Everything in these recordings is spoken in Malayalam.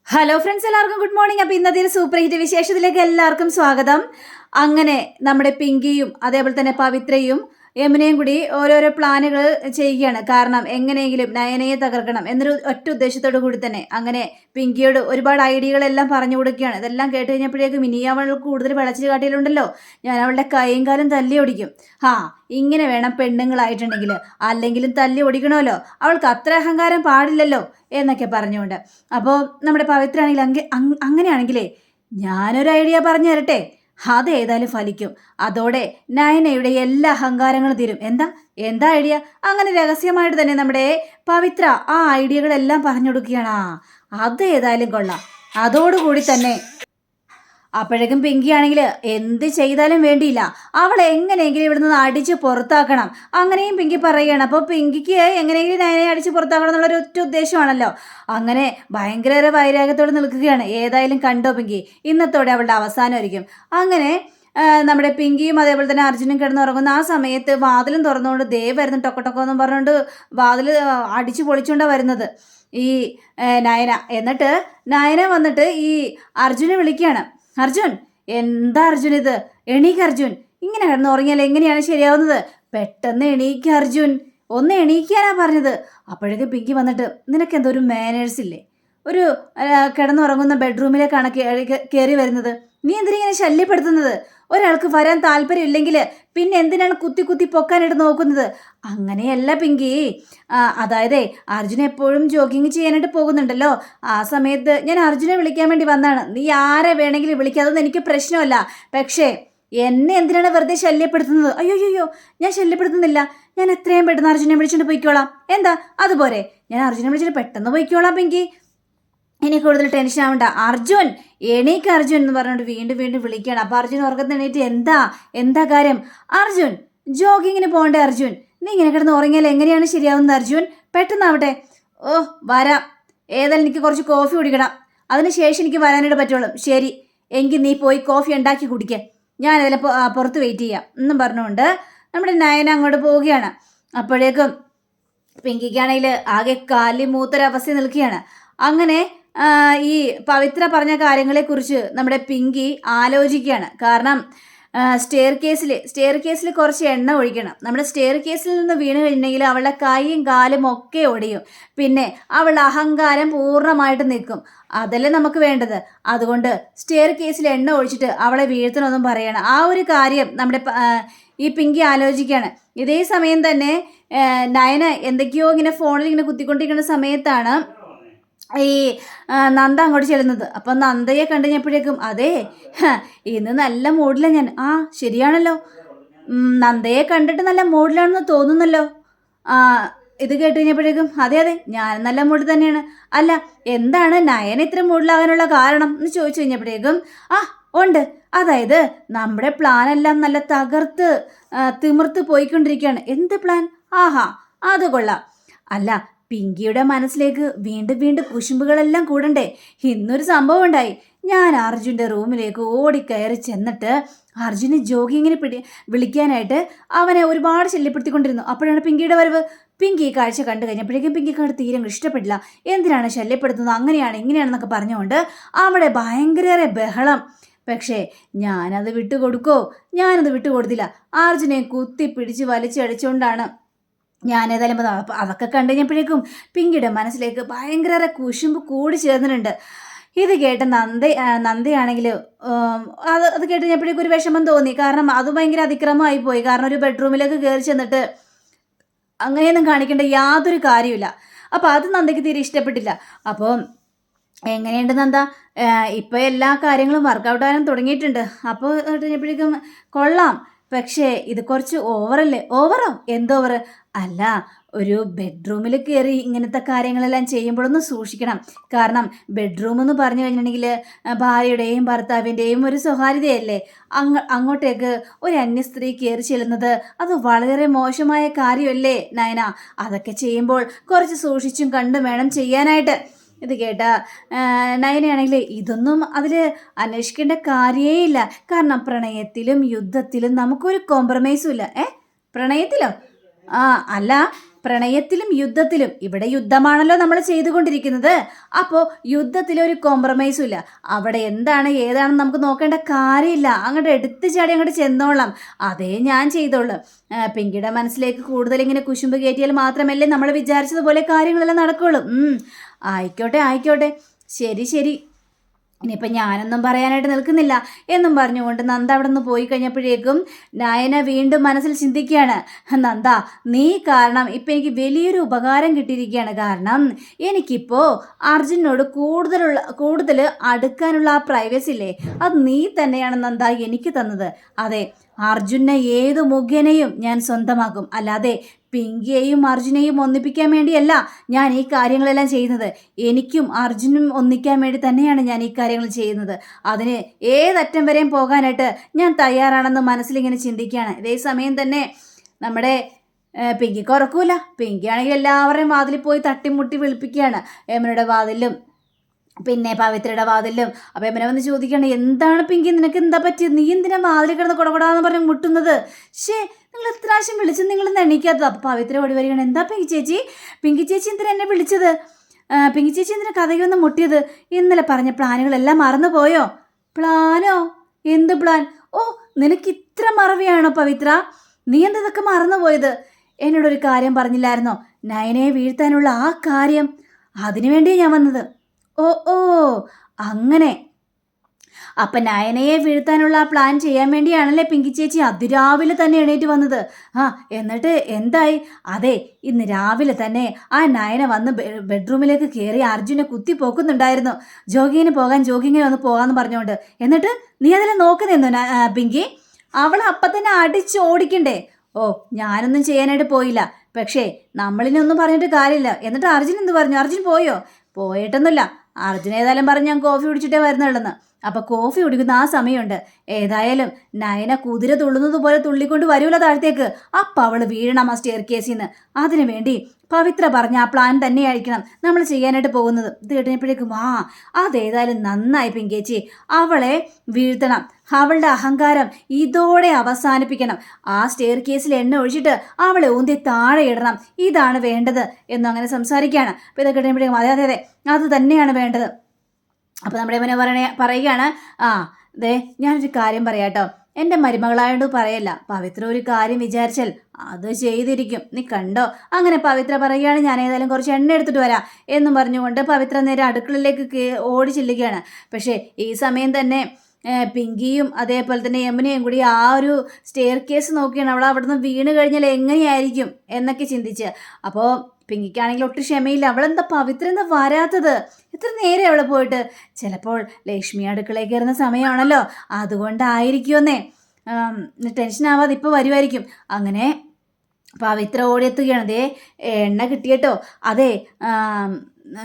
ഹലോ ഫ്രണ്ട്സ്, എല്ലാവർക്കും ഗുഡ് മോർണിംഗ്. അപ്പോൾ ഇന്നത്തെ ഒരു സൂപ്പർ ഹിറ്റ് വിശേഷത്തിലേക്ക് എല്ലാവർക്കും സ്വാഗതം. അങ്ങനെ നമ്മുടെ പിങ്കിയും അതേപോലെ തന്നെ പവിത്രയും യമുനയും കൂടി ഓരോരോ പ്ലാനുകൾ ചെയ്യുകയാണ്. കാരണം എങ്ങനെയെങ്കിലും നയനയെ തകർക്കണം എന്നൊരു ഒറ്റ ഉദ്ദേശത്തോടു കൂടി തന്നെ അങ്ങനെ പിങ്കിയോട് ഒരുപാട് ഐഡിയകളെല്ലാം പറഞ്ഞു കൊടുക്കുകയാണ്. ഇതെല്ലാം കേട്ട് കഴിഞ്ഞപ്പോഴേക്കും ഇനി അവൾ കൂടുതൽ വിളച്ചിൽ കാട്ടിയിട്ടുണ്ടല്ലോ, ഞാൻ അവളുടെ കൈയും കാലും തല്ലി ഓടിക്കും. ഇങ്ങനെ വേണം പെണ്ണുങ്ങളായിട്ടുണ്ടെങ്കിൽ, അല്ലെങ്കിലും തല്ലി ഓടിക്കണമല്ലോ, അവൾക്ക് അത്ര അഹങ്കാരം പാടില്ലല്ലോ എന്നൊക്കെ പറഞ്ഞുകൊണ്ട്. അപ്പോൾ നമ്മുടെ പവിത്ര ആണെങ്കിൽ അങ്ങനെയാണെങ്കിലേ ഞാനൊരു ഐഡിയ പറഞ്ഞു തരട്ടെ, അതേതായാലും ഫലിക്കും. അതോടെ നയനയുടെ എല്ലാ അഹങ്കാരങ്ങളും തീരും. എന്താ എന്താ ഐഡിയ? അങ്ങനെ രഹസ്യമായിട്ട് തന്നെ നമ്മുടെ പവിത്ര ആ ഐഡിയകളെല്ലാം പറഞ്ഞു കൊടുക്കുകയാണ്. അതേതായാലും കൊള്ളാം. അതോടുകൂടി തന്നെ അപ്പോഴേക്കും പിങ്കി ആണെങ്കിൽ എന്ത് ചെയ്താലും വേണ്ടിയില്ല, അവളെ എങ്ങനെയെങ്കിലും ഇവിടുന്ന് അടിച്ച് പുറത്താക്കണം. അങ്ങനെയും പിങ്കി പറയുകയാണ്. അപ്പോൾ പിങ്കിക്ക് എങ്ങനെയെങ്കിലും നയനെ അടിച്ച് പുറത്താക്കണം എന്നുള്ളൊരു ഒറ്റ ഉദ്ദേശമാണല്ലോ. അങ്ങനെ ഭയങ്കര വൈരാഗ്യത്തോടെ നിൽക്കുകയാണ്. ഏതായാലും കണ്ടോ പിങ്കി, ഇന്നത്തോടെ അവളുടെ അവസാനമായിരിക്കും. അങ്ങനെ നമ്മുടെ പിങ്കിയും അതേപോലെ തന്നെ അർജുനും കിടന്നുറങ്ങുന്ന ആ സമയത്ത് വാതിലും തുറന്നുകൊണ്ട് ദേ വരുന്നു, ടൊക്കടൊക്ക എന്നും പറഞ്ഞുകൊണ്ട് വാതിൽ അടിച്ച് പൊളിച്ചുകൊണ്ടാണ് വരുന്നത് ഈ നയന. എന്നിട്ട് നയന വന്നിട്ട് ഈ അർജുനെ വിളിക്കുകയാണ്. അർജുൻ, എന്താ അർജുൻ ഇത്? എണീക്ക് അർജുൻ, ഇങ്ങനെ കിടന്ന് ഉറങ്ങിയാൽ എങ്ങനെയാണ് ശരിയാവുന്നത്? പെട്ടെന്ന് എണീക്ക് അർജുൻ, ഒന്ന് എണീക്കാനാ പറഞ്ഞത്. അപ്പോഴേക്കും പിങ്കി വന്നിട്ട്, നിനക്ക് എന്തോ ഒരു മാനേഴ്സ് ഇല്ലേ? ഒരു കിടന്നുറങ്ങുന്ന ബെഡ്റൂമിലേക്കാണ് കയറി വരുന്നത്. നീ എന്തിനിങ്ങനെ ശല്യപ്പെടുത്തുന്നത്? ഒരാൾക്ക് വരാൻ താല്പര്യമില്ലെങ്കിൽ പിന്നെ എന്തിനാണ് കുത്തി കുത്തി പൊക്കാനായിട്ട് നോക്കുന്നത്? അങ്ങനെയല്ല പിങ്കി. അതായത് അർജുൻ എപ്പോഴും ജോഗിങ് ചെയ്യാനായിട്ട് പോകുന്നുണ്ടല്ലോ, ആ സമയത്ത് ഞാൻ അർജുനെ വിളിക്കാൻ വേണ്ടി വന്നതാണ്. നീ ആരെ വേണമെങ്കിലും വിളിക്കാതൊന്നും എനിക്ക് പ്രശ്നമല്ല. പക്ഷേ എന്നെ എന്തിനാണ് വെറുതെ ശല്യപ്പെടുത്തുന്നത്? അയ്യോ, ഞാൻ ശല്യപ്പെടുത്തുന്നില്ല. ഞാൻ എത്രയും പെട്ടെന്ന് അർജുനെ വിളിച്ചുകൊണ്ട് പോയിക്കോളാം. എന്താ അതുപോലെ? ഞാൻ അർജുനെ വിളിച്ചിട്ട് പെട്ടെന്ന് പോയിക്കോളാം പിങ്കി, ഇനി കൂടുതൽ ടെൻഷൻ ആവണ്ട. അർജുൻ, എണീക്ക് അർജുൻ എന്ന് പറഞ്ഞുകൊണ്ട് വീണ്ടും വീണ്ടും വിളിക്കുകയാണ്. അപ്പോൾ അർജുൻ ഉറക്കത്തിന് എണീറ്റ്, എന്താ കാര്യം? അർജുൻ, ജോഗിങ്ങിന് പോകണ്ടേ അർജുൻ? നീ ഇങ്ങനെ കിടന്ന് ഉറങ്ങിയാൽ എങ്ങനെയാണ് ശരിയാവുന്നത് അർജുൻ? പെട്ടെന്നാവട്ടെ. ഓ വരാം, ഏതായാലും എനിക്ക് കുറച്ച് കോഫി കുടിക്കണം, അതിനുശേഷം എനിക്ക് വരാനായിട്ട് പറ്റുള്ളൂ. ശരി എങ്കിൽ നീ പോയി കോഫി ഉണ്ടാക്കി കുടിക്കുക, ഞാൻ അതിൽ പുറത്ത് വെയിറ്റ് ചെയ്യാം എന്നും പറഞ്ഞുകൊണ്ട് നമ്മുടെ നയന അങ്ങോട്ട് പോവുകയാണ്. അപ്പോഴേക്കും പിങ്കിക്കാണെങ്കിൽ ആകെ കാലി മൂത്തൊരവസ്ഥ നിൽക്കുകയാണ്. അങ്ങനെ ഈ പവിത്ര പറഞ്ഞ കാര്യങ്ങളെക്കുറിച്ച് നമ്മുടെ പിങ്കി ആലോചിക്കുകയാണ്. കാരണം സ്റ്റെയർ കേസിൽ കുറച്ച് എണ്ണ ഒഴിക്കണം. നമ്മുടെ സ്റ്റെയർ കേസിൽ നിന്ന് വീണ് കഴിഞ്ഞെങ്കിൽ അവളുടെ കൈയും കാലും ഒക്കെ ഒടിയും. പിന്നെ അവളുടെ അഹങ്കാരം പൂർണ്ണമായിട്ട് നിൽക്കും. അതല്ലേ നമുക്ക് വേണ്ടത്. അതുകൊണ്ട് സ്റ്റെയർ കേസിൽ എണ്ണ ഒഴിച്ചിട്ട് അവളെ വീഴ്ത്തണമെന്നും പറയണം. ആ ഒരു കാര്യം നമ്മുടെ ഈ പിങ്കി ആലോചിക്കുകയാണ്. ഇതേ സമയം തന്നെ നയന എന്തൊക്കെയോ ഇങ്ങനെ ഫോണിൽ ഇങ്ങനെ കുത്തിക്കൊണ്ടിരിക്കുന്ന സമയത്താണ് ഈ നന്ദ അങ്ങോട്ട് ചെല്ലുന്നത്. അപ്പം നന്ദയെ കണ്ടു കഴിഞ്ഞപ്പോഴേക്കും, അതെ ഇന്ന് നല്ല മൂഡിലാണ് ഞാൻ. ശരിയാണല്ലോ, നന്ദയെ കണ്ടിട്ട് നല്ല മൂഡിലാണെന്ന് തോന്നുന്നല്ലോ. ഇത് കേട്ട് കഴിഞ്ഞപ്പോഴേക്കും, അതെ ഞാൻ നല്ല മൂഡിൽ തന്നെയാണ്. അല്ല, എന്താണ് നയന ഇത്ര മൂഡിലാകാനുള്ള കാരണം എന്ന് ചോദിച്ചു കഴിഞ്ഞപ്പോഴേക്കും, ഉണ്ട്. അതായത് നമ്മുടെ പ്ലാൻ എല്ലാം നല്ല തകർത്ത് തിമിർത്ത് പോയിക്കൊണ്ടിരിക്കുകയാണ്. എന്ത് പ്ലാൻ? അത് കൊള്ളാം. അല്ല, പിങ്കിയുടെ മനസ്സിലേക്ക് വീണ്ടും വീണ്ടും കുശുമ്പുകളെല്ലാം കൂടണ്ടേ? ഇന്നൊരു സംഭവം ഉണ്ടായി. ഞാൻ അർജുൻ്റെ റൂമിലേക്ക് ഓടിക്കയറി ചെന്നിട്ട് അർജുനെ ജോഗിങ്ങിന് വിളിക്കാനായിട്ട് അവനെ ഒരുപാട് ശല്യപ്പെടുത്തിക്കൊണ്ടിരുന്നു. അപ്പോഴാണ് പിങ്കിയുടെ വരവ്. പിങ്കി ഈ കാഴ്ച കണ്ടു കഴിഞ്ഞപ്പോഴേക്കും പിങ്കിക്കാട് തീരെ ഇഷ്ടപ്പെട്ടില്ല. എന്തിനാണ് ശല്യപ്പെടുത്തുന്നത്, അങ്ങനെയാണ് ഇങ്ങനെയാണെന്നൊക്കെ പറഞ്ഞുകൊണ്ട് അവിടെ ഭയങ്കര ബഹളം. പക്ഷേ ഞാനത് വിട്ടുകൊടുത്തില്ല. അർജുനെ കുത്തിപ്പിടിച്ച് വലിച്ചടിച്ചുകൊണ്ടാണ് ഞാനേതായാലും അതൊക്കെ കണ്ടു കഴിഞ്ഞപ്പോഴേക്കും പിങ്കിയുടെ മനസ്സിലേക്ക് ഭയങ്കര കുശുമ്പ് കൂടി ചേർന്നിട്ടുണ്ട്. ഇത് കേട്ട നന്ദയാണെങ്കിൽ അത് കേട്ട് കഴിഞ്ഞപ്പോഴേക്കും ഒരു വിഷമം തോന്നി. കാരണം അത് ഭയങ്കര അതിക്രമമായി പോയി. കാരണം ഒരു ബെഡ്റൂമിലേക്ക് കയറി ചെന്നിട്ട് അങ്ങനെയൊന്നും കാണിക്കേണ്ട യാതൊരു കാര്യമില്ല. അപ്പോൾ അത് നന്ദയ്ക്ക് തീരെ ഇഷ്ടപ്പെട്ടില്ല. അപ്പോൾ എങ്ങനെയുണ്ട് നന്ദ? ഇപ്പോൾ എല്ലാ കാര്യങ്ങളും വർക്കൗട്ട് ആകാൻ തുടങ്ങിയിട്ടുണ്ട്. അപ്പോൾ കഴിഞ്ഞപ്പോഴേക്കും കൊള്ളാം. പക്ഷേ ഇത് കുറച്ച് ഓവറല്ലേ? ഓവറോ? എന്തോവർ? അല്ല, ഒരു ബെഡ്റൂമിൽ കയറി ഇങ്ങനത്തെ കാര്യങ്ങളെല്ലാം ചെയ്യുമ്പോഴൊന്ന് സൂക്ഷിക്കണം. കാരണം ബെഡ്റൂം എന്ന് പറഞ്ഞു കഴിഞ്ഞിട്ടുണ്ടെങ്കിൽ ഭാര്യയുടെയും ഭർത്താവിൻ്റെയും ഒരു സ്വകാര്യതയല്ലേ. അങ്ങോട്ടേക്ക് ഒരു അന്യസ്ത്രീ കയറി ചെല്ലുന്നത് അത് വളരെ മോശമായ കാര്യമല്ലേ നയന? അതൊക്കെ ചെയ്യുമ്പോൾ കുറച്ച് സൂക്ഷിച്ചും കണ്ടും വേണം ചെയ്യാനായിട്ട്. ഇത് കേട്ട നയനയാണെങ്കിൽ ഇതൊന്നും അതിൽ അന്വേഷിക്കേണ്ട കാര്യമേ ഇല്ല. കാരണം പ്രണയത്തിലും യുദ്ധത്തിലും നമുക്കൊരു കോംപ്രമൈസും ഇല്ല. പ്രണയത്തിലോ? അല്ല, പ്രണയത്തിലും യുദ്ധത്തിലും ഇവിടെ യുദ്ധമാണല്ലോ നമ്മൾ ചെയ്തുകൊണ്ടിരിക്കുന്നത്. അപ്പോൾ യുദ്ധത്തിലൊരു കോംപ്രമൈസും ഇല്ല. അവിടെ എന്താണ് ഏതാണെന്ന് നമുക്ക് നോക്കേണ്ട കാര്യമില്ല. അങ്ങോട്ട് എടുത്തു ചാടി അങ്ങോട്ട് ചെന്നോളാം. അതേ ഞാൻ ചെയ്തോളൂ. പിങ്കിയുടെ മനസ്സിലേക്ക് കൂടുതൽ ഇങ്ങനെ കുശുമ്പ് കയറ്റിയാൽ മാത്രമല്ലേ നമ്മൾ വിചാരിച്ചതുപോലെ കാര്യങ്ങളെല്ലാം നടക്കുള്ളൂ. ആയിക്കോട്ടെ ആയിക്കോട്ടെ, ശരി ശരി, ഇനിയിപ്പം ഞാനൊന്നും പറയാനായിട്ട് നിൽക്കുന്നില്ല എന്നും പറഞ്ഞുകൊണ്ട് നന്ദ അവിടെ നിന്ന് പോയി കഴിഞ്ഞപ്പോഴേക്കും നയന വീണ്ടും മനസ്സിൽ ചിന്തിക്കുകയാണ്, നന്ദ നീ കാരണം ഇപ്പം എനിക്ക് വലിയൊരു ഉപകാരം കിട്ടിയിരിക്കുകയാണ്. കാരണം എനിക്കിപ്പോൾ അർജുനോട് കൂടുതൽ അടുക്കാനുള്ള ആ പ്രൈവസി ഇല്ലേ, അത് നീ തന്നെയാണ് നന്ദ എനിക്ക് തന്നത്. അതെ, അർജുനെ ഏത് മുഖേനയും ഞാൻ സ്വന്തമാക്കും. അല്ലാതെ പിങ്കിയെയും അർജുനെയും ഒന്നിപ്പിക്കാൻ വേണ്ടിയല്ല ഞാൻ ഈ കാര്യങ്ങളെല്ലാം ചെയ്യുന്നത്. എനിക്കും അർജുനും ഒന്നിക്കാൻ വേണ്ടി തന്നെയാണ് ഞാൻ ഈ കാര്യങ്ങൾ ചെയ്യുന്നത്. അതിന് ഏതറ്റം വരെയും പോകാനായിട്ട് ഞാൻ തയ്യാറാണെന്ന് മനസ്സിലിങ്ങനെ ചിന്തിക്കുകയാണ്. ഇതേ സമയം തന്നെ നമ്മുടെ പിങ്കിക്ക് ഉറക്കൂല. പിങ്കി ആണെങ്കിൽ എല്ലാവരുടെയും വാതിലിൽ പോയി തട്ടിമുട്ടി വിളിപ്പിക്കുകയാണ്. യമുനയുടെ വാതിലും പിന്നെ പവിത്രയുടെ വാതിലും. അപ്പോൾ യമുന വന്ന് ചോദിക്കുകയാണ്, എന്താണ് പിങ്കി, നിനക്ക് എന്താ പറ്റിയത്? നീ എന്തിനാ വാതിൽ കിടന്ന് കൊടകൊടാന്ന് പറഞ്ഞ് മുട്ടുന്നത്? നിങ്ങൾ എത്ര പ്രാവശ്യം വിളിച്ചത്, നിങ്ങൾ എണീക്കാത്തത്? അപ്പോൾ പവിത്ര ഓടി വരികയാണ്, എന്താ പിങ്കി ചേച്ചി എന്തിനാ എന്നെ വിളിച്ചത്? പിങ്കി ചേച്ചി എന്തിനാ കഥയൊന്നും മുട്ടിയത്? ഇന്നലെ പറഞ്ഞ പ്ലാനുകളെല്ലാം മറന്നു പോയോ? പ്ലാനോ? എന്ത് പ്ലാൻ? ഓ, നിനക്ക് ഇത്ര മറവിയാണോ പവിത്ര? നീ എന്താ ഇതൊക്കെ മറന്നു പോയത്? എന്നോടൊരു കാര്യം പറഞ്ഞില്ലായിരുന്നോ, നയനയെ വീഴ്ത്താനുള്ള ആ കാര്യം? അതിനുവേണ്ടിയാണ് ഞാൻ വന്നത്. ഓ ഓ, അങ്ങനെ. അപ്പം നയനയെ വീഴ്ത്താനുള്ള ആ പ്ലാൻ ചെയ്യാൻ വേണ്ടിയാണല്ലേ പിങ്കി ചേച്ചി അതിരാവിലെ തന്നെ എണീറ്റ് വന്നത്? എന്നിട്ട് എന്തായി? അതെ, ഇന്ന് രാവിലെ തന്നെ ആ നയന വന്ന് ബെഡ്റൂമിലേക്ക് കയറി അർജുനെ കുത്തി പോക്കുന്നുണ്ടായിരുന്നു. ജോഗിങ്ങിന് ഒന്ന് പോകാമെന്ന് പറഞ്ഞുകൊണ്ട്. എന്നിട്ട് നീ അതിൽ നോക്കി നിന്നു പിങ്കി? അവൾ അപ്പം തന്നെ അടിച്ചോടിക്കണ്ടേ? ഓ, ഞാനൊന്നും ചെയ്യാനായിട്ട് പോയില്ല. പക്ഷേ നമ്മളിനൊന്നും പറഞ്ഞിട്ട് കാര്യമില്ല. എന്നിട്ട് അർജുൻ എന്ത് പറഞ്ഞു? അർജുൻ പോയോ? പോയിട്ടൊന്നുമില്ല. അർജുൻ ഏതായാലും പറഞ്ഞ് ഞാൻ കോഫി കുടിച്ചിട്ടേ വരുന്നുള്ളെന്ന്. അപ്പം കോഫി കുടിക്കുന്ന ആ സമയമുണ്ട്. ഏതായാലും നയന കുതിര തുള്ളുന്നത് പോലെ തുള്ളിക്കൊണ്ട് വരൂല താഴത്തേക്ക്. അപ്പം അവൾ വീഴണം ആ സ്റ്റെയർ കേസിൽ നിന്ന്. അതിനു വേണ്ടി പവിത്ര പറഞ്ഞ ആ പ്ലാൻ തന്നെയായിരിക്കണം നമ്മൾ ചെയ്യാനായിട്ട് പോകുന്നത്. ഇത് കേട്ടപ്പോഴേക്കും അതേതായാലും നന്നായി പിങ്കേച്ചി. അവളെ വീഴ്ത്തണം. അവളുടെ അഹങ്കാരം ഇതോടെ അവസാനിപ്പിക്കണം. ആ സ്റ്റെയർ കേസിൽ എണ്ണ ഒഴിച്ചിട്ട് അവളെ ഊന്തി താഴെ ഇടണം. ഇതാണ് വേണ്ടത് എന്നും അങ്ങനെ സംസാരിക്കുകയാണ്. അപ്പോൾ ഇതൊക്കെ കേട്ടപ്പോഴേക്കും അതെ അതെ അതെ, അത് തന്നെയാണ് വേണ്ടത്. അപ്പോൾ നമ്മുടെ ഇവനെ പറയുകയാണ്, ഞാനൊരു കാര്യം പറയാട്ടോ, എൻ്റെ മരുമകളായോണ്ട് പറയല്ല, പവിത്ര ഒരു കാര്യം വിചാരിച്ചാൽ അത് ചെയ്തിരിക്കും, നീ കണ്ടോ. അങ്ങനെ പവിത്ര പറയുകയാണ്, ഞാൻ ഏതായാലും കുറച്ച് എണ്ണ എടുത്തിട്ട് വരാം എന്നും പറഞ്ഞുകൊണ്ട് പവിത്ര നേരെ അടുക്കളയിലേക്ക് ഓടി ചെല്ലുകയാണ്. പക്ഷേ ഈ സമയം തന്നെ പിങ്കിയും അതേപോലെ തന്നെ യമുനയും കൂടി ആ ഒരു സ്റ്റെയർ കേസ് നോക്കിയാണ്. അവൾ അവിടെ നിന്ന് വീണ് കഴിഞ്ഞാൽ എങ്ങനെയായിരിക്കും എന്നൊക്കെ ചിന്തിച്ച്. അപ്പോൾ പിങ്കിക്കാണെങ്കിൽ ഒട്ടും ക്ഷമയില്ല. അവളെന്താ പവിത്ര എന്താ വരാത്തത്? എത്ര നേരെ അവൾ പോയിട്ട്? ചിലപ്പോൾ ലക്ഷ്മി അടുക്കളയിൽ കയറുന്ന സമയമാണല്ലോ, അതുകൊണ്ടായിരിക്കുമെന്നേ. ടെൻഷൻ ആവാതെ ഇപ്പോൾ വരുമായിരിക്കും. അങ്ങനെ പവിത്ര ഓടിയെത്തുകയാണ്. ദേ എണ്ണ കിട്ടിയട്ടോ. അതെ,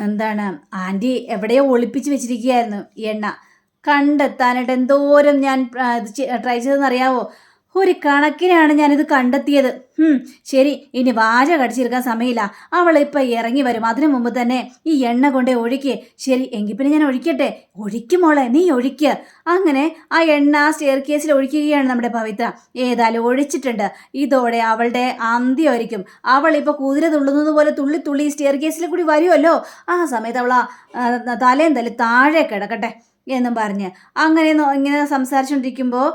എന്താണ് ആൻറ്റി എവിടെയോ ഒളിപ്പിച്ച് വെച്ചിരിക്കുകയായിരുന്നു എണ്ണ. കണ്ടെത്താനായിട്ട് എന്തോരം ഞാൻ ട്രൈ ചെയ്തെന്നറിയാവോ? ഒരു കണക്കിനാണ് ഞാനിത് കണ്ടെത്തിയത്. ശരി, ഇനി വാഴ കടിച്ചെടുക്കാൻ സമയമില്ല. അവളിപ്പം ഇറങ്ങി വരും. അതിനു മുമ്പ് തന്നെ ഈ എണ്ണ കൊണ്ടേ ഒഴിക്കുക. ശരി, എങ്കിൽ പിന്നെ ഞാൻ ഒഴിക്കട്ടെ? ഒഴിക്കുമോളെ, നീ ഒഴിക്കുക. അങ്ങനെ ആ എണ്ണ സ്റ്റെയർ കേസിൽ ഒഴിക്കുകയാണ് നമ്മുടെ പവിത്ര. ഏതായാലും ഒഴിച്ചിട്ടുണ്ട്. ഇതോടെ അവളുടെ അന്ത്യമായിരിക്കും. അവളിപ്പോൾ കുതിര തുള്ളുന്നത് പോലെ തുള്ളി തുള്ളി സ്റ്റെയർ കേസിൽ കൂടി വരുമല്ലോ. ആ സമയത്ത് അവൾ തലയും താഴെ കിടക്കട്ടെ എന്നും പറഞ്ഞ് അങ്ങനെ ഇങ്ങനെ സംസാരിച്ചുകൊണ്ടിരിക്കുമ്പോൾ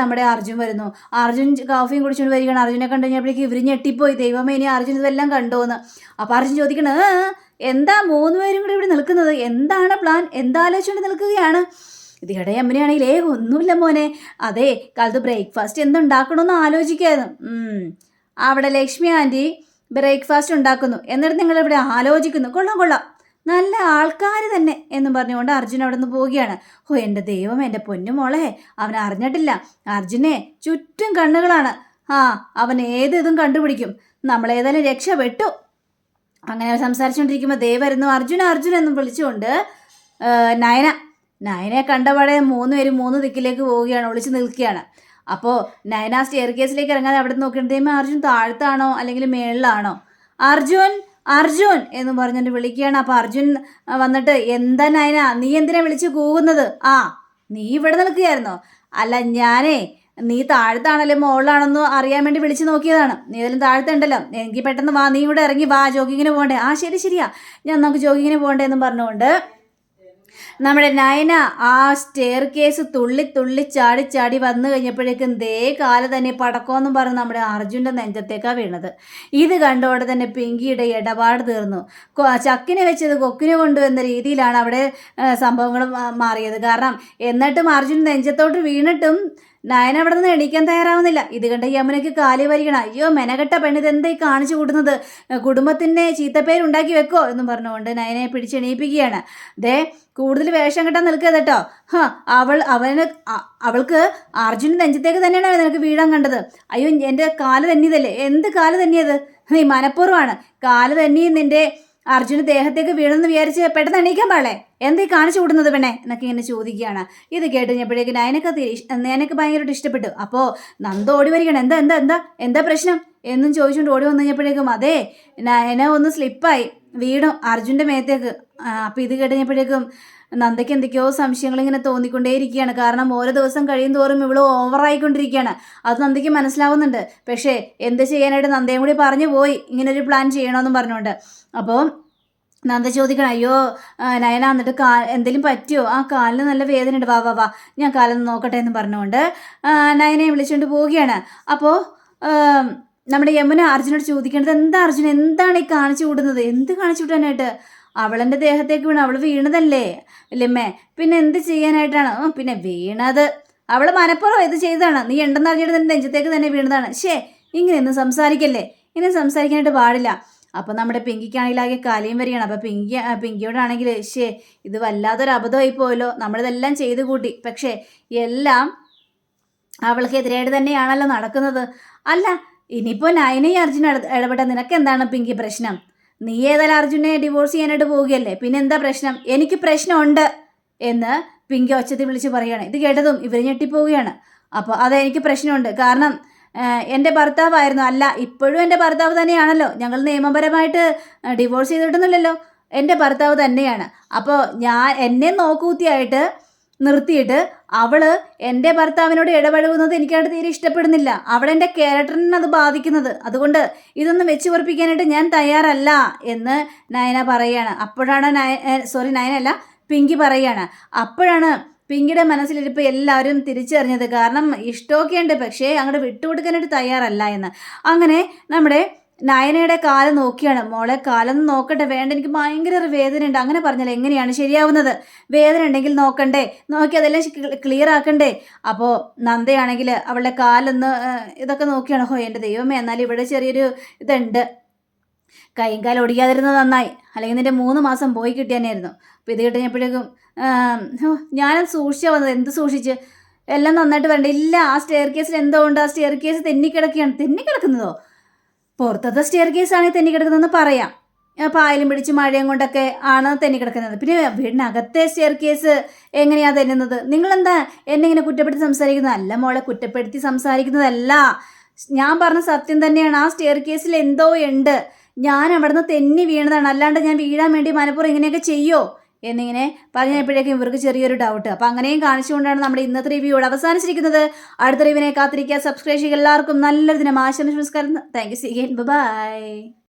നമ്മുടെ അർജുൻ വരുന്നു. അർജുൻ കോഫിയും കുടിച്ചുകൊണ്ട് വരികയാണ്. അർജുനെ കണ്ടു കഴിഞ്ഞപ്പോഴേക്ക് ഇവർ ഞെട്ടിപ്പോയി. ദൈവമേ, ഇനി അർജുൻ ഇതെല്ലാം കണ്ടോന്ന്. അപ്പോൾ അർജുൻ ചോദിക്കണത്, എന്താ 3 പേരും കൂടി ഇവിടെ നിൽക്കുന്നത്? എന്താണ് പ്ലാൻ? എന്താലോചിച്ചുകൊണ്ട് നിൽക്കുകയാണ്? ഇതിടെ അമ്മനെയാണെങ്കിലേ ഒന്നുമില്ല മോനെ. അതെ, കാലത്ത് ബ്രേക്ക്ഫാസ്റ്റ് എന്തുണ്ടാക്കണമെന്ന് ആലോചിക്കായിരുന്നു. അവിടെ ലക്ഷ്മി ആൻറ്റി ബ്രേക്ക്ഫാസ്റ്റ് ഉണ്ടാക്കുന്നു, എന്നിട്ട് നിങ്ങളിവിടെ ആലോചിക്കുന്നു. കൊള്ളാം, നല്ല ആൾക്കാർ തന്നെ എന്നും പറഞ്ഞുകൊണ്ട് അർജുൻ അവിടെ നിന്ന് പോവുകയാണ്. എൻ്റെ ദൈവം, എൻ്റെ പൊന്നുമോളെ, അവൻ അറിഞ്ഞിട്ടില്ല. അർജുനെ ചുറ്റും കണ്ണുകളാണ്. അവൻ ഏതും കണ്ടുപിടിക്കും. നമ്മളേതായാലും രക്ഷപ്പെട്ടു. അങ്ങനെ സംസാരിച്ചുകൊണ്ടിരിക്കുമ്പോൾ വരുന്നു അർജുൻ എന്നും വിളിച്ചുകൊണ്ട് നയനെ കണ്ടപാടെ 3 പേരും 3 ദിക്കിലേക്ക് പോവുകയാണ്, ഒളിച്ചു നിൽക്കുകയാണ്. അപ്പോൾ നയന സ്റ്റെയർ കേസിലേക്ക് ഇറങ്ങാതെ അവിടെ നോക്കിയിട്ട് അർജുൻ താഴത്താണോ അല്ലെങ്കിൽ മേളിലാണോ? അർജുൻ എന്ന് പറഞ്ഞിട്ട് വിളിക്കുകയാണ്. അപ്പോൾ അർജുൻ വന്നിട്ട്, എന്താ നയന, നീ എന്തിനാ വിളിച്ച് കൂവുന്നത്? നീ ഇവിടെ നിൽക്കുകയായിരുന്നോ? അല്ല, ഞാനേ നീ താഴത്താണല്ലോ മുകളിലാണെന്നോ അറിയാൻ വേണ്ടി വിളിച്ചു നോക്കിയതാണ്. നീ ഏതായാലും താഴത്തുണ്ടല്ലോ, എനിക്ക് പെട്ടെന്ന് വാ, നീ ഇവിടെ ഇറങ്ങി വാ, ജോഗിങ്ങിന് പോകണ്ടേ. ആ ശരിയാ, നമുക്ക് ജോഗിങ്ങിന് പോകണ്ടേ എന്നും പറഞ്ഞുകൊണ്ട് നമ്മുടെ നയന ആ സ്റ്റെയർ കേസ് തുള്ളി തുള്ളി ചാടി ചാടി വന്നു കഴിഞ്ഞപ്പോഴേക്കും ദേ കാല് തന്നെ പടക്കമെന്നും പറഞ്ഞ് നമ്മുടെ അർജുൻ്റെ നെഞ്ചത്തേക്കാണ് വീണത്. ഇത് കണ്ടോടെ തന്നെ പിങ്കിയുടെ ഇടപാട് തീർന്നു. ചക്കിനെ വെച്ചത് കൊക്കിനെ കൊണ്ടുവന്ന രീതിയിലാണ് അവിടെ സംഭവങ്ങൾ മാറിയത്. കാരണം എന്നിട്ടും അർജുൻ നെഞ്ചത്തോട്ട് വീണിട്ടും നയന അവിടെ നിന്ന് എണീക്കാൻ തയ്യാറാവുന്നില്ല. ഇത് കണ്ട യമുനയ്ക്ക് കാലി വരികണം. അയ്യോ മെനകെട്ട പെണ്ണിതെന്തായി കാണിച്ചു കൂടുന്നത്, കുടുംബത്തിൻ്റെ ചീത്തപ്പേരുണ്ടാക്കി വെക്കോ എന്നും പറഞ്ഞുകൊണ്ട് നയനയെ പിടിച്ചെണീപ്പിക്കുകയാണ്. ദേ കൂടുതൽ വേഷം കെട്ടാൻ നിൽക്കുക കേട്ടോ. അവൾക്ക് അർജുൻ നെഞ്ചത്തേക്ക് തന്നെയാണ് നിനക്ക് വീഴാൻ കണ്ടത്. അയ്യോ എൻ്റെ കാല് തന്നിയതല്ലേ. എന്ത് കാല് തന്നിയത്? നീ മനഃപൂർവ്വമാണ്. കാല് തന്നിയും നിന്റെ അർജുന് ദേഹത്തേക്ക് വീണെന്ന് വിചാരിച്ച് പെട്ടെന്ന് എണീക്കാൻ പാടില്ലേ? എന്തീ കാണിച്ചു കൂടുന്നത് പെണ്ണെ എന്നൊക്കെ ഇങ്ങനെ ചോദിക്കുകയാണ്. ഇത് കേട്ട് കഴിഞ്ഞപ്പോഴേക്കും നയനക്ക് ഭയങ്കരമായിട്ട് ഇഷ്ടപ്പെട്ടു. അപ്പോൾ നന്ദ ഓടി വരികയാണ്. എന്താ എന്താ എന്താ എന്താ പ്രശ്നം എന്നും ചോദിച്ചുകൊണ്ട് ഓടി വന്നു കഴിഞ്ഞപ്പോഴേക്കും അതേ നയന ഒന്ന് സ്ലിപ്പായി വീണു അർജുൻ്റെ മേത്തേക്ക്. അപ്പോൾ ഇത് കേട്ട് കഴിഞ്ഞപ്പോഴേക്കും നന്ദയ്ക്ക് എന്തൊക്കെയോ സംശയങ്ങൾ ഇങ്ങനെ തോന്നിക്കൊണ്ടേയിരിക്കുകയാണ്. കാരണം ഓരോ ദിവസം കഴിയും തോറും ഇവള് ഓവറായിക്കൊണ്ടിരിക്കുകയാണ്. അത് നന്ദയ്ക്ക് മനസ്സിലാവുന്നുണ്ട്. പക്ഷേ എന്ത് ചെയ്യാനായിട്ട് നന്ദയും കൂടി പറഞ്ഞു പോയി ഇങ്ങനൊരു പ്ലാൻ ചെയ്യണമെന്നും പറഞ്ഞുകൊണ്ട്. അപ്പോൾ നന്ദ ചോദിക്കണം, അയ്യോ നയന എന്നിട്ട് എന്തെങ്കിലും പറ്റിയോ? ആ കാലിന് നല്ല വേദനയുണ്ട്, വാ വാ വാ ഞാൻ കാലൊന്ന് നോക്കട്ടെ എന്ന് പറഞ്ഞുകൊണ്ട് നയനയെ വിളിച്ചുകൊണ്ട് പോവുകയാണ്. അപ്പോൾ നമ്മുടെ യമുന അർജുനോട് ചോദിക്കേണ്ടത്, എന്താ അർജുൻ എന്താണ് ഈ കാണിച്ചു കൂടുന്നത്? എന്ത് കാണിച്ചു വിടാനായിട്ട്? അവളെൻ്റെ ദേഹത്തേക്ക് വീണു, അവൾ വീണതല്ലേ ഇല്ലമ്മേ, പിന്നെ എന്ത് ചെയ്യാനായിട്ടാണ്? പിന്നെ വീണത് അവൾ മനഃപൂർവ്വം ഇത് ചെയ്തതാണ്. നീ ഉണ്ടെന്ന് അറിഞ്ഞിട്ട് നിന്റെ നെഞ്ചത്തേക്ക് തന്നെ വീണതാണ്. ഇങ്ങനെയൊന്നും സംസാരിക്കല്ലേ, ഇങ്ങനെ സംസാരിക്കാനായിട്ട് പാടില്ല. അപ്പോൾ നമ്മുടെ പിങ്കിക്കാണെങ്കിൽ ആകെ കലയും വരികയാണ്. അപ്പോൾ പിങ്കിയോടാണെങ്കിൽ ഇത് വല്ലാത്തൊരു അബദ്ധമായി പോയല്ലോ, നമ്മളിതെല്ലാം ചെയ്തു കൂട്ടി, പക്ഷേ എല്ലാം അവൾക്കെതിരായിട്ട് തന്നെയാണല്ലോ നടക്കുന്നത്. അല്ല ഇനിയിപ്പോൾ നയനയും അർജുൻ ഇടപെട്ട നിനക്ക് എന്താണ് പിങ്കി പ്രശ്നം? നീ ഏതായാലും അർജുനെ ഡിവോഴ്സ് ചെയ്യാനായിട്ട് പോവുകയല്ലേ, പിന്നെ എന്താ പ്രശ്നം? എനിക്ക് പ്രശ്നമുണ്ട് എന്ന് പിങ്കി ഒച്ചത്തിൽ വിളിച്ച് പറയുകയാണ്. ഇത് കേട്ടതും ഇവർ ഞെട്ടിപ്പോവുകയാണ്. അപ്പോൾ അതെനിക്ക് പ്രശ്നമുണ്ട്, കാരണം എൻ്റെ ഭർത്താവായിരുന്നു. അല്ല ഇപ്പോഴും എൻ്റെ ഭർത്താവ് തന്നെയാണല്ലോ, ഞങ്ങൾ നിയമപരമായിട്ട് ഡിവോഴ്സ് ചെയ്തിട്ടൊന്നുമില്ലല്ലോ, എൻ്റെ ഭർത്താവ് തന്നെയാണ്. അപ്പോൾ എന്നെ നോക്കൂത്തിയായിട്ട് നിർത്തിയിട്ട് അവള് എൻ്റെ ഭർത്താവിനോട് ഇടപഴകുന്നത് എനിക്കായിട്ട് തീരെ ഇഷ്ടപ്പെടുന്നില്ല. അവളെൻ്റെ ക്യാരക്ടറിനെ അത് ബാധിക്കുന്നത്. അതുകൊണ്ട് ഇതൊന്നും വെച്ച് ഉറപ്പിക്കാനായിട്ട് ഞാൻ തയ്യാറല്ല എന്ന് നയന പറയുകയാണ്. അപ്പോഴാണ് നയനല്ല പിങ്കി പറയുകയാണ്. അപ്പോഴാണ് പിങ്കിയുടെ മനസ്സിലിരിപ്പോൾ എല്ലാവരും തിരിച്ചറിഞ്ഞത്. കാരണം ഇഷ്ടമൊക്കെ ഉണ്ട്, പക്ഷേ അങ്ങോട്ട് വിട്ടുകൊടുക്കാനായിട്ട് തയ്യാറല്ല എന്ന്. അങ്ങനെ നമ്മുടെ നയനയുടെ കാലം നോക്കിയാണ്. മോളെ കാലൊന്നും നോക്കട്ടെ, വേണ്ട എനിക്ക് ഭയങ്കര വേദന ഉണ്ട്. അങ്ങനെ പറഞ്ഞാൽ എങ്ങനെയാണ് ശരിയാവുന്നത്? വേദന ഉണ്ടെങ്കിൽ നോക്കണ്ടേ, നോക്കി അതെല്ലാം ക്ലിയർ ആക്കണ്ടേ? അപ്പോൾ നന്ദയാണെങ്കിൽ അവളുടെ കാലൊന്ന് ഇതൊക്കെ നോക്കിയാണ്. എൻ്റെ ദൈവമേ, എന്നാലും ഇവിടെ ചെറിയൊരു ഇതുണ്ട്, കൈയും കാലം ഒടിക്കാതിരുന്നത് നന്നായി, അല്ലെങ്കിൽ നിൻ്റെ 3 മാസം പോയി കിട്ടിയാനായിരുന്നു. അപ്പോൾ ഇത് കിട്ടിയപ്പോഴേക്കും ഞാനത് സൂക്ഷിച്ചാൽ വന്നത്. എന്ത് സൂക്ഷിച്ച്? എല്ലാം നന്നായിട്ട് വരണ്ടേ? ഇല്ല, ആ സ്റ്റെയർ കേസിൽ എന്തോ ഉണ്ട്. ആ സ്റ്റെയർ കേസ് തെന്നിക്കിടക്കുകയാണ്. തെന്നിക്കിടക്കുന്നതോ? പുറത്തത്തെ സ്റ്റെയർ കേസാണെങ്കിൽ തെന്നിക്കിടക്കുന്നതെന്ന് പറയാം. പായലും പിടിച്ച് മഴയും കൊണ്ടൊക്കെ ആണ് തെന്നിക്കിടക്കുന്നത്. പിന്നെ വീടിനകത്തെ സ്റ്റെയർ കേസ് എങ്ങനെയാണ് തെന്നുന്നത്? നിങ്ങളെന്താ എന്നെ ഇങ്ങനെ കുറ്റപ്പെടുത്തി സംസാരിക്കുന്നത്? അല്ല മോളെ, കുറ്റപ്പെടുത്തി സംസാരിക്കുന്നതല്ല, ഞാൻ പറഞ്ഞ സത്യം തന്നെയാണ്. ആ സ്റ്റെയർ കേസിൽ എന്തോ ഉണ്ട്. ഞാൻ അവിടെ നിന്ന് തെന്നി വീണതാണ്, അല്ലാണ്ട് ഞാൻ വീഴാൻ വേണ്ടി മനഃപൂർവ്വം ഇങ്ങനെയൊക്കെ ചെയ്യോ എന്നിങ്ങനെ പറഞ്ഞപ്പോഴേക്കും ഇവർക്ക് ചെറിയൊരു ഡൗട്ട്. അപ്പോൾ അങ്ങനെയും കാണിച്ചുകൊണ്ടാണ് നമ്മുടെ ഇന്നത്തെ റിവ്യൂ ഇവിടെ അവസാനിച്ചിരിക്കുന്നത്. അടുത്ത റിവ്യൂവിനെ കാത്തിരിക്കുക. സബ്സ്ക്രൈബ് ചെയ്യുക. എല്ലാവർക്കും നല്ലൊരു ദിനം ആശംസിക്കുന്നു. Thank you. See you. By.